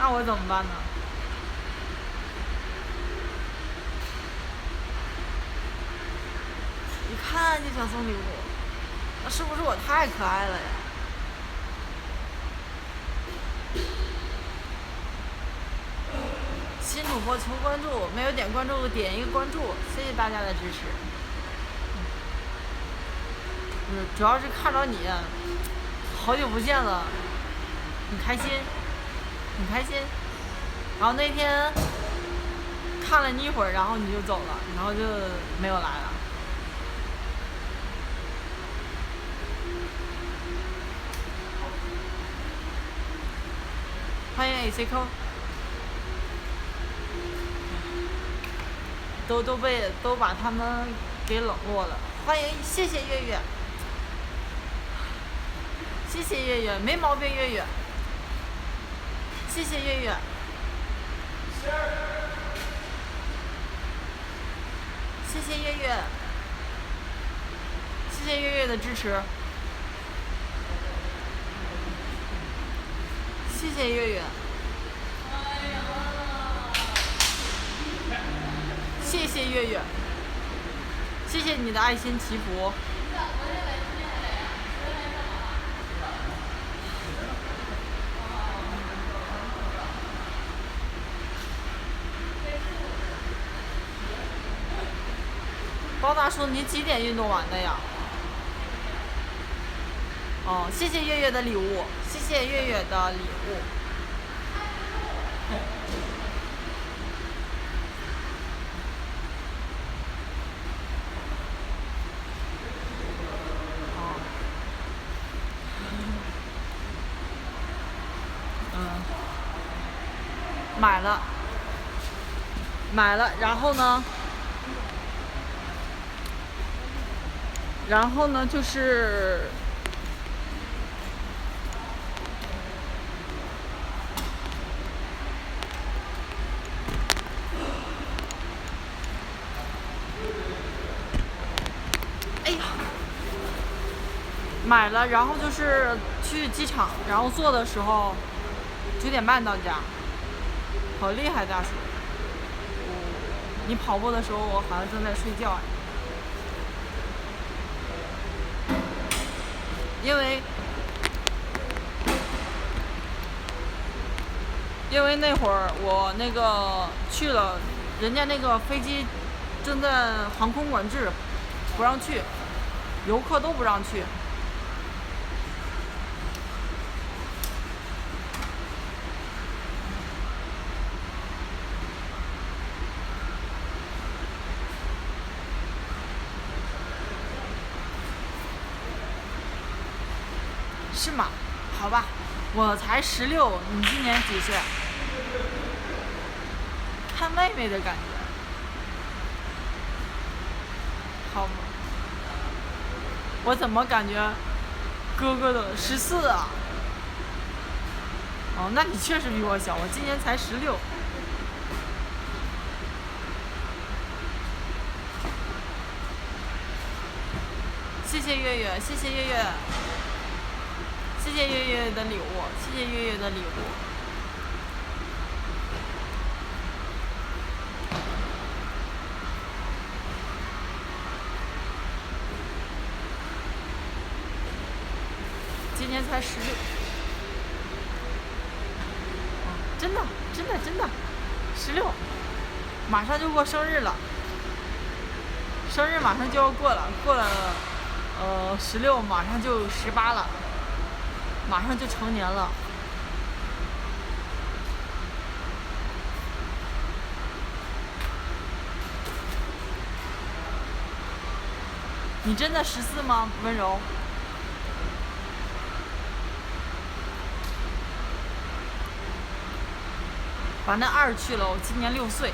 那我怎么办呢？一看就想送礼物，那是不是我太可爱了呀？新主播求关注，没有点关注点一个关注，谢谢大家的支持。主要是看着你，好久不见了，很开心，很开心。然后那天看了你一会儿，然后你就走了，然后就没有来了。欢迎 ACQ， 都把他们给冷落了。欢迎，谢谢月月，谢谢月月，没毛病月月，谢谢月月。谢谢月月，谢谢月月的支持，谢谢月月，谢谢月月，谢谢你的爱心祈福。包大叔，你几点运动完的呀？哦，谢谢月月的礼物，谢谢月月的礼物。哦，买了，然后呢就是。买了，然后就是去机场，然后坐的时候9点半到家，好厉害大叔！你跑步的时候，我好像正在睡觉。因为那会儿我那个去了，人家那个飞机正在航空管制，不让去，游客都不让去。是吗？好吧，我才16，你今年几岁？看妹妹的感觉。好吗？我怎么感觉哥哥的14啊？哦，那你确实比我小，我今年才16。谢谢月月，谢谢月月，谢谢月月的礼物，谢谢月月的礼物。今年才16，真的16，马上就过生日了，生日马上就要过了，16马上就18了，马上就成年了。你真的14吗，温柔？把那2去了，我今年6岁。